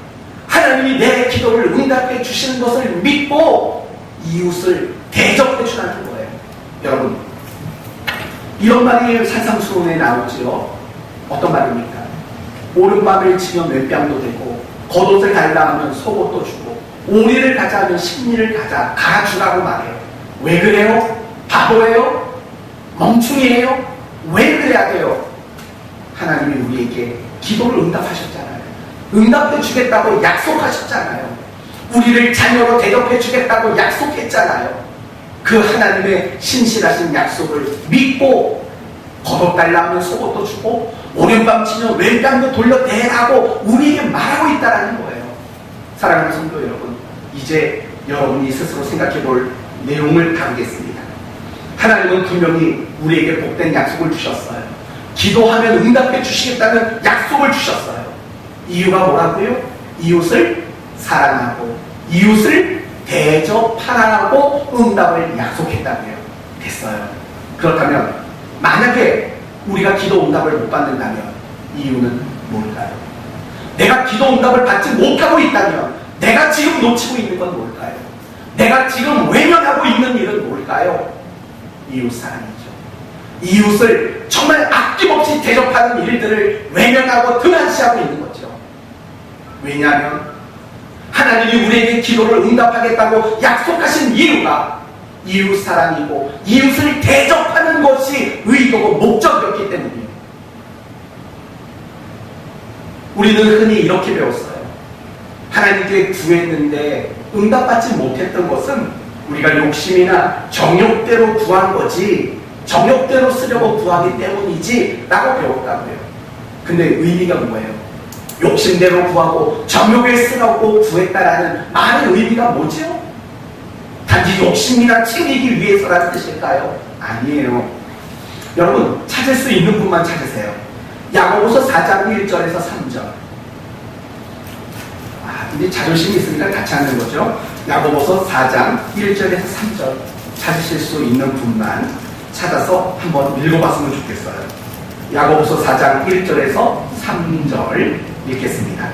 하나님이 내 기도를 응답해 주시는 것을 믿고 이웃을 대접해 주라는 거예요. 여러분, 이런 말이 산상수훈에 나오죠. 어떤 말입니까? 오른밤을 치면 왼뺨도 되고 겉옷을 달라 하면 속옷도 주고 오리를 가자 하면 십리를 가주라고 말해요. 왜 그래요? 바보예요? 멍충이에요? 왜 그래야 돼요? 하나님이 우리에게 기도를 응답하셨잖아요. 응답해 주겠다고 약속하셨잖아요. 우리를 자녀로 대접해 주겠다고 약속했잖아요. 그 하나님의 신실하신 약속을 믿고 겉옷달라 하면 속옷도 주고 오랜밤 치면 왼밤도 돌려대라고 우리에게 말하고 있다는 거예요. 사랑하는 성도 여러분, 이제 여러분이 스스로 생각해 볼 내용을 다루겠습니다. 하나님은 분명히 우리에게 복된 약속을 주셨어요. 기도하면 응답해 주시겠다는 약속을 주셨어요. 이유가 뭐라고요? 이웃을 사랑하고 이웃을 대접하라고 응답을 약속했다고요. 됐어요. 그렇다면 만약에 우리가 기도 응답을 못 받는다면 이유는 뭘까요? 내가 기도 응답을 받지 못하고 있다면 내가 지금 놓치고 있는 건 뭘까요? 내가 지금 외면하고 있는 일은 뭘까요? 이웃 사랑이죠. 이웃을 정말 아낌없이 대접하는 일들을 외면하고 등한시하고 있는 거죠. 왜냐하면 하나님이 우리에게 기도를 응답하겠다고 약속하신 이유가 이웃 사랑이고 이웃을 대접하는 것이 의도고 목적이었기 때문이에요. 우리는 흔히 이렇게 배웠어요. 하나님께 구했는데 응답받지 못했던 것은 우리가 욕심이나 정욕대로 구한 거지 정욕대로 쓰려고 구하기 때문이지 라고 배웠다고요. 근데 의미가 뭐예요? 욕심대로 구하고 정욕을 쓰라고 구했다라는 말의 의미가 뭐죠? 단지 욕심이나 챙기기 위해서라는 뜻일까요? 아니에요. 여러분 찾을 수 있는 분만 찾으세요. 야고보서 4장 1절에서 3절. 이제 자존심이 있으니까 같이 하는 거죠. 야고보서 4장 1절에서 3절 찾으실 수 있는 분만 찾아서 한번 읽어봤으면 좋겠어요. 야고보서 4장 1절에서 3절 읽겠습니다.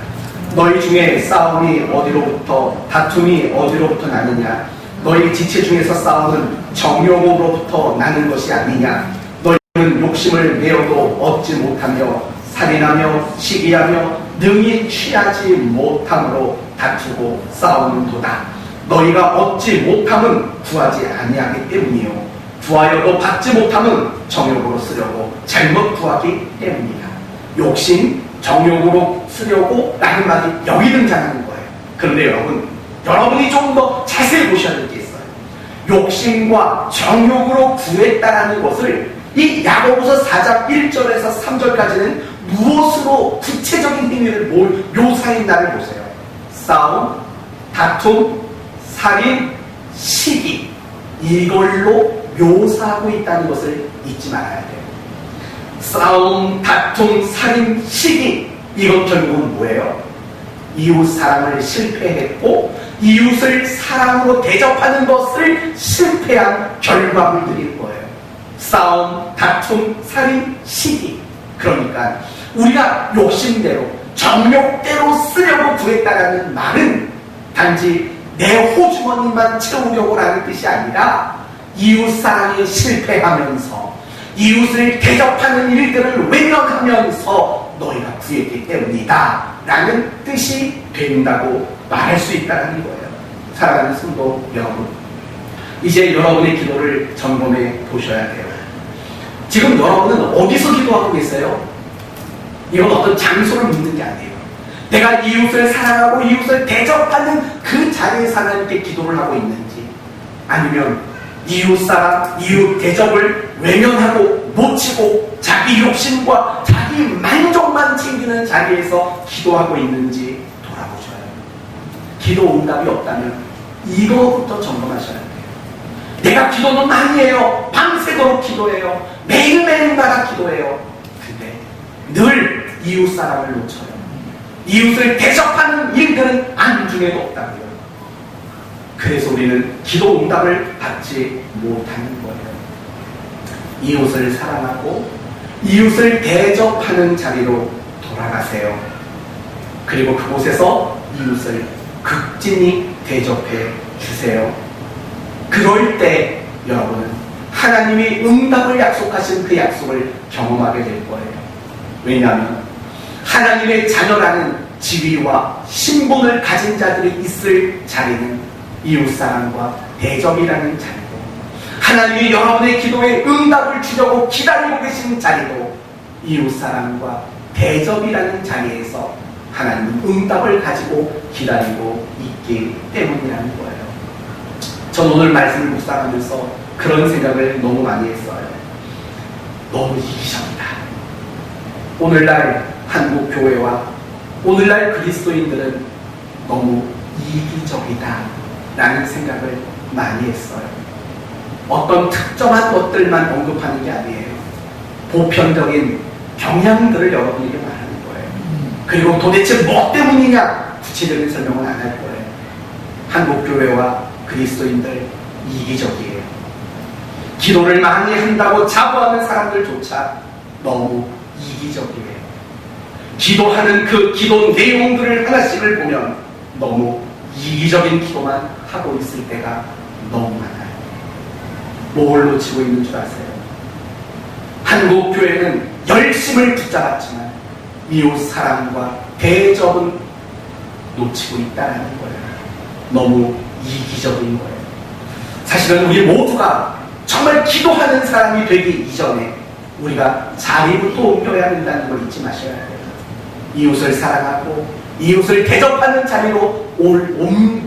너희 중에 싸움이 어디로부터 다툼이 어디로부터 나느냐? 너희 지체 중에서 싸움은 정욕으로부터 나는 것이 아니냐? 너희는 욕심을 내어도 얻지 못하며 살인하며 시기하며 능히 취하지 못함으로 다투고 싸우는도다. 너희가 얻지 못함은 구하지 아니하기 때문이요 구하여도 받지 못함은 정욕으로 쓰려고 잘못 구하기 때문이다. 욕심, 정욕으로 쓰려고 라는 말이 여기 등장하는 거예요. 그런데 여러분이 좀 더 자세히 보셔야 될 게 있어요. 욕심과 정욕으로 구했다라는 것을 이 야고보서 4장 1절에서 3절까지는 무엇으로 구체적인 행위를 묘사했나를 보세요. 싸움, 다툼, 살인, 시기 이걸로 묘사하고 있다는 것을 잊지 말아야 돼요. 싸움, 다툼, 살인, 시기 이건 결국은 뭐예요? 이웃 사랑을 실패했고 이웃을 사랑으로 대접하는 것을 실패한 결과물들일 거예요. 싸움, 다툼, 살인, 시기. 그러니까 우리가 욕심대로 정욕대로 쓰려고 구했다라는 말은 단지 내 호주머니만 채우려고 하는 뜻이 아니라 이웃사랑에 실패하면서 이웃을 대접하는 일들을 외면하면서 너희가 구했기 때문이다 라는 뜻이 된다고 말할 수 있다는 거예요. 사랑하는 성도 여러분, 이제 여러분의 기도를 점검해 보셔야 돼요. 지금 여러분은 어디서 기도하고 계세요? 이건 어떤 장소를 묻는 게 아니에요. 내가 이웃을 사랑하고 이웃을 대접하는 그 자리에서 하나님께 기도를 하고 있는지, 아니면 이웃사랑, 이웃 대접을 외면하고 놓치고 자기 욕심과 자기 만족만 챙기는 자리에서 기도하고 있는지 돌아보셔야 해요. 기도 응답이 없다면 이거부터 점검하셔야 돼요. 내가 기도는 많이 해요. 밤새도록 기도해요. 매일매일마다 기도해요. 근데 늘 이웃사랑을 놓쳐요. 이웃을 대접하는 일들은 안중에도 없다고요. 그래서 우리는 기도 응답을 받지 못하는 거예요. 이웃을 사랑하고 이웃을 대접하는 자리로 돌아가세요. 그리고 그곳에서 이웃을 극진히 대접해 주세요. 그럴 때 여러분은 하나님이 응답을 약속하신 그 약속을 경험하게 될 거예요. 왜냐하면 하나님의 자녀라는 지위와 신분을 가진 자들이 있을 자리는 이웃사랑과 대접이라는 자리고, 하나님이 여러분의 기도에 응답을 주려고 기다리고 계신 자리도 이웃사랑과 대접이라는 자리에서 하나님은 응답을 가지고 기다리고 있기 때문이라는 거예요. 전 오늘 말씀을 묵상하면서 그런 생각을 너무 많이 했어요. 너무 이기적이다. 오늘날 한국 교회와 오늘날 그리스도인들은 너무 이기적이다 라는 생각을 많이 했어요. 어떤 특정한 것들만 언급하는 게 아니에요. 보편적인 경향들을 여러분에게 말하는 거예요. 그리고 도대체 뭐 때문이냐 구체적인 설명은 안 할 거예요. 한국 교회와 그리스도인들 이기적이에요. 기도를 많이 한다고 자부하는 사람들조차 너무 이기적이에요. 기도하는 그 기도 내용들을 하나씩을 보면 너무 이기적인 기도만 하고 있을 때가 너무 많아요. 뭘 놓치고 있는 줄 아세요? 한국 교회는 열심을 붙잡았지만 이웃 사랑과 대접은 놓치고 있다는 거예요. 너무 이기적인 거예요. 사실은 우리 모두가 정말 기도하는 사람이 되기 이전에 우리가 자리부터 옮겨야 된다는 걸 잊지 마셔야 돼요. 이웃을 사랑하고 이웃을 대접하는 자리로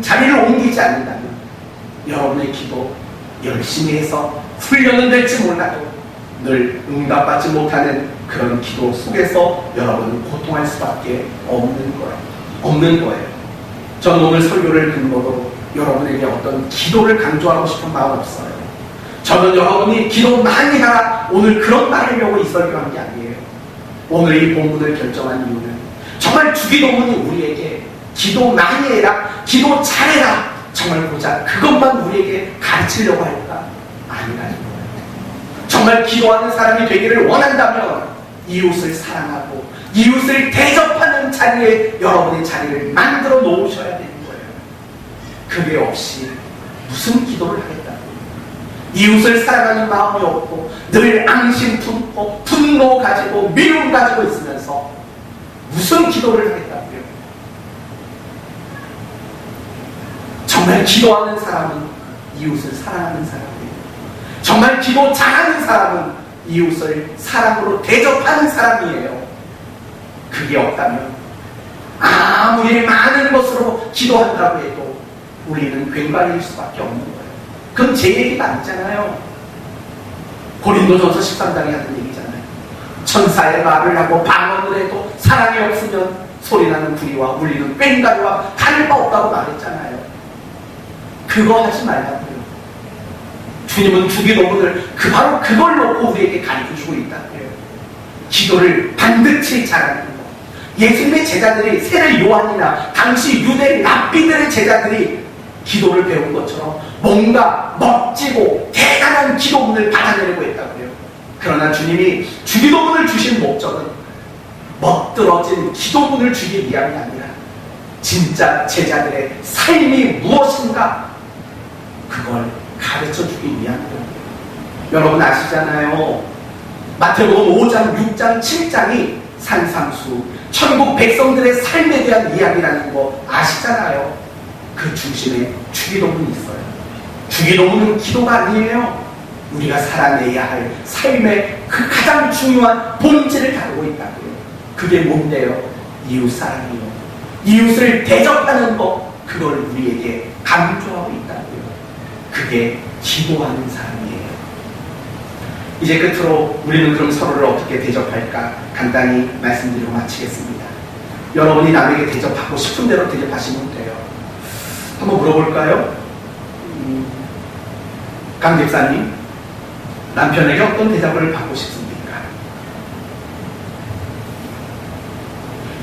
자리를 옮기지 않는다면 여러분의 기도 열심히 해서 훈련은 될지 몰라도 늘 응답받지 못하는 그런 기도 속에서 여러분은 고통할 수밖에 없는 거예요. 저는 오늘 설교를 근거로 여러분에게 어떤 기도를 강조하고 싶은 마음 없어요. 저는 여러분이 기도 많이 하라 오늘 그런 말 하려고 이 설교한 게 아니에요. 오늘 이 본문을 결정한 이유는 정말 주기도문이 우리에게 기도 많이 해라, 기도 잘해라, 정말 보자 그것만 우리에게 가르치려고 할까? 아니라는 거예요. 정말 기도하는 사람이 되기를 원한다면 이웃을 사랑하고 이웃을 대접하는 자리에 여러분의 자리를 만들어 놓으셔야 되는 거예요. 그게 없이 무슨 기도를 하겠다고요? 이웃을 사랑하는 마음이 없고 늘 앙심 품고 분노 가지고 미움 가지고 있으면서 무슨 기도를 하겠다고요? 정말 기도하는 사람은 이웃을 사랑하는 사람이에요. 정말 기도 잘하는 사람은 이웃을 사랑으로 대접하는 사람이에요. 그게 없다면 아무리 많은 것으로 기도한다고 해도 우리는 괭과리일 수밖에 없는 거예요. 그건 제 얘기가 아니잖아요. 고린도전서 13장에 하는 얘기잖아요. 천사의 말을 하고 방언을 해도 사랑이 없으면 소리나는 부리와 울리는 괭과리와 다를 바 없다고 말했잖아요. 그거 하지 말라고요. 주님은 주기도문을 바로 그걸 놓고 우리에게 가르쳐주고 있다고요. 기도를 반드시 잘하는 것. 예수님의 제자들이 세례 요한이나 당시 유대 랍비들의 제자들이 기도를 배운 것처럼 뭔가 멋지고 대단한 기도문을 받아내려고 했다고요. 그러나 주님이 주기도문을 주신 목적은 멋들어진 기도문을 주기 위함이 아니라 진짜 제자들의 삶이 무엇인가 그걸 가르쳐주기 위한 거예요. 여러분 아시잖아요. 마태복음 5장, 6장, 7장이 산상수 천국 백성들의 삶에 대한 이야기라는 거 아시잖아요. 그 중심에 주기도문이 있어요. 주기도문은 기도가 아니에요. 우리가 살아내야 할 삶의 그 가장 중요한 본질을 다루고 있다고요. 그게 뭔데요? 이웃사랑이요. 이웃을 대접하는 것, 그걸 우리에게 강조하고 있다고요. 그게 기도하는 사람이에요. 이제 끝으로 우리는 그럼 서로를 어떻게 대접할까 간단히 말씀드리고 마치겠습니다. 여러분이 남에게 대접하고 싶은 대로 대접하시면 돼요. 한번 물어볼까요? 강 집사님, 남편에게 어떤 대접을 받고 싶습니까?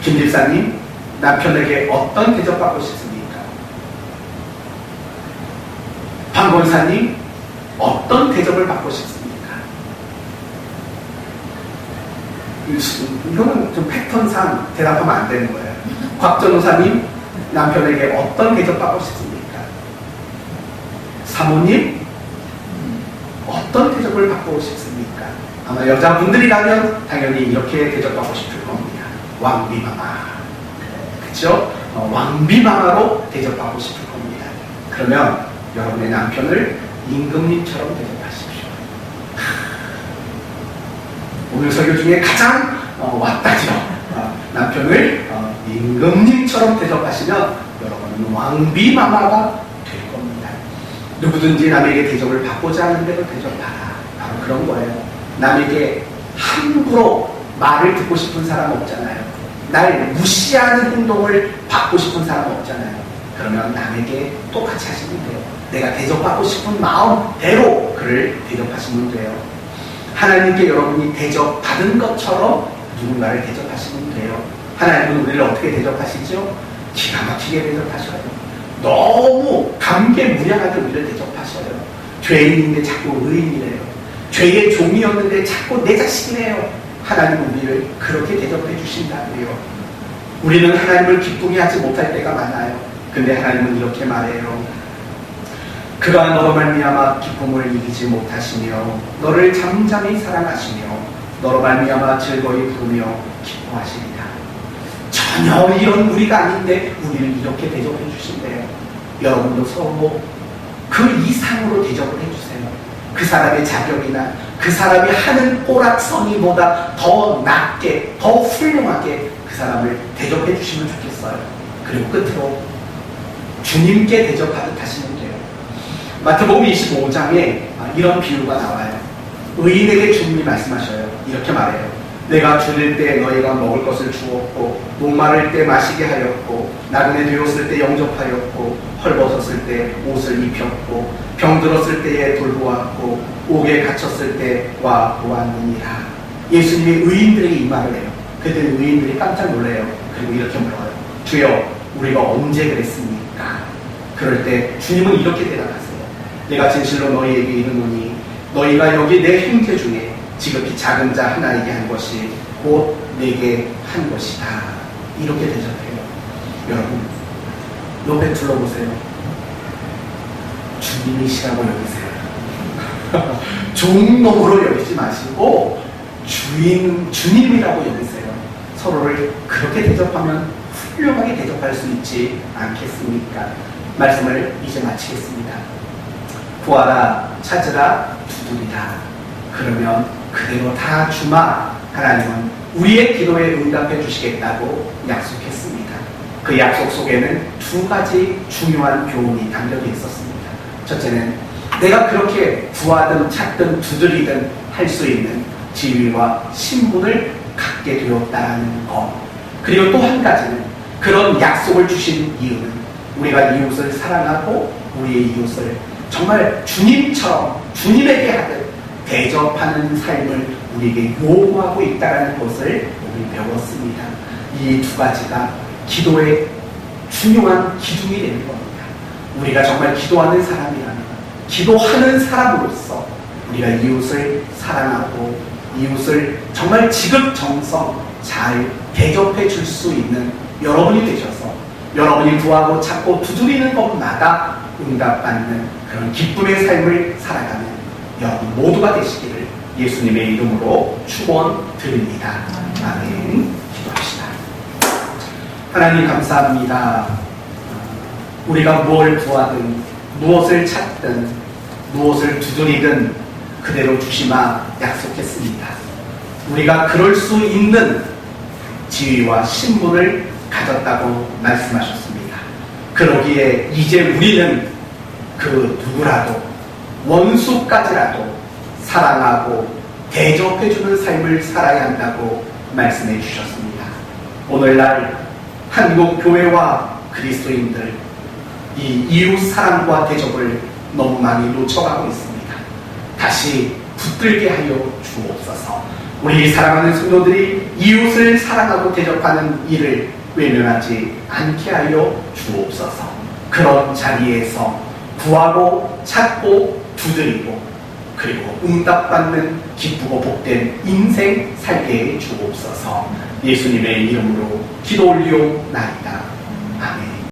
김 집사님, 남편에게 어떤 대접 받고 싶습니까? 박 권사님, 어떤 대접을 받고 싶습니까? 이거는 좀 패턴상 대답하면 안 되는 거예요. 곽 전호사님, 남편에게 어떤 대접 받고 싶습니까? 사모님, 어떤 대접을 받고 싶습니까? 아마 여자분들이라면 당연히 이렇게 대접받고 싶을 겁니다. 왕비마마. 그렇죠? 왕비마마로 대접하고 싶을 겁니다. 그러면 여러분의 남편을 임금님처럼 대접하십시오. 오늘 설교 중에 가장 왔다죠. 남편을 임금님처럼 대접하시면 여러분은 왕비마마가 될 겁니다. 누구든지 남에게 대접을 받고자 하는 대로 대접하라. 바로 그런 거예요. 남에게 함부로 말을 듣고 싶은 사람 없잖아요. 날 무시하는 행동을 받고 싶은 사람 없잖아요. 그러면 남에게 똑같이 하시면 돼요. 내가 대접받고 싶은 마음대로 그를 대접하시면 돼요. 하나님께 여러분이 대접받은 것처럼 누군가를 대접하시면 돼요. 하나님은 우리를 어떻게 대접하시죠? 기가 막히게 대접하셔요. 너무 감개무량하게 우리를 대접하셔요. 죄인인데 자꾸 의인이래요. 죄의 종이었는데 자꾸 내 자식이래요. 하나님은 우리를 그렇게 대접해 주신다고요. 우리는 하나님을 기쁘게 하지 못할 때가 많아요. 근데 하나님은 이렇게 말해요. 그가 너로 말미암아 기쁨을 이기지 못하시며 너를 잠잠히 사랑하시며 너로 말미암아 즐거이 부르며 기뻐하시리라. 전혀 이런 우리가 아닌데 우리를 이렇게 대접해 주신대요. 여러분도 서로 그 이상으로 대접을 해주세요. 그 사람의 자격이나 그 사람이 하는 오락성이보다 더 낮게, 더 훌륭하게 그 사람을 대접해 주시면 좋겠어요. 그리고 끝으로 주님께 대접하듯 하시면 돼요. 마태복음 25장에 이런 비유가 나와요. 의인에게 주님이 말씀하셔요. 이렇게 말해요. 내가 줄일 때 너희가 먹을 것을 주었고 목마를 때 마시게 하였고 나그네 되었을 때 영접하였고 헐벗었을 때 옷을 입혔고 병들었을 때에 돌보았고 옥에 갇혔을 때 와 보았느니라. 예수님이 의인들에게 이 말을 해요. 그때 의인들이 깜짝 놀래요. 그리고 이렇게 물어요. 주여 우리가 언제 그랬습니까? 그럴 때 주님은 이렇게 대답하세요. 내가 진실로 너희에게 이르노니 너희가 여기 내 형제 중에 지극히 작은 자 하나에게 한 것이 곧 내게 한 것이다. 이렇게 대접해요. 여러분 옆에 둘러보세요. 주님이시라고 여기세요. 종놈으로 여기지 마시고 주님이라고 여기세요. 서로를 그렇게 대접하면 훌륭하게 대접할 수 있지 않겠습니까? 말씀을 이제 마치겠습니다. 구하라, 찾으라, 두드리라. 그러면 그대로 다 주마. 하나님은 우리의 기도에 응답해 주시겠다고 약속했습니다. 그 약속 속에는 두 가지 중요한 교훈이 담겨져 있었습니다. 첫째는 내가 그렇게 구하든 찾든 두드리든 할 수 있는 지위와 신분을 갖게 되었다는 것. 그리고 또 한 가지는 그런 약속을 주신 이유는 우리가 이웃을 사랑하고 우리의 이웃을 정말 주님처럼 주님에게 하듯 대접하는 삶을 우리에게 요구하고 있다는 것을 우리 배웠습니다. 이 두 가지가 기도의 중요한 기둥이 되는 겁니다. 우리가 정말 기도하는 사람이라면 기도하는 사람으로서 우리가 이웃을 사랑하고 이웃을 정말 지극정성 잘 대접해 줄 수 있는 여러분이 되셔서 여러분이 구하고 찾고 두드리는 것마다 응답받는 그런 기쁨의 삶을 살아가는 여러분 모두가 되시기를 예수님의 이름으로 축원드립니다. 아멘. 기도합시다. 하나님 감사합니다. 우리가 뭘 구하든 무엇을 찾든 무엇을 두드리든 그대로 주시마 약속했습니다. 우리가 그럴 수 있는 지위와 신분을 가졌다고 말씀하셨습니다. 그러기에 이제 우리는 그 누구라도 원수까지라도 사랑하고 대접해주는 삶을 살아야 한다고 말씀해 주셨습니다. 오늘날 한국 교회와 그리스도인들 이 이웃 사랑과 대접을 너무 많이 놓쳐가고 있습니다. 다시 붙들게 하여 주옵소서. 우리 사랑하는 성도들이 이웃을 사랑하고 대접하는 일을 외면하지 않게 하여 주옵소서. 그런 자리에서 구하고 찾고 두드리고 그리고 응답받는 기쁘고 복된 인생 살게 해 주옵소서. 예수님의 이름으로 기도 올리옵나이다. 아멘.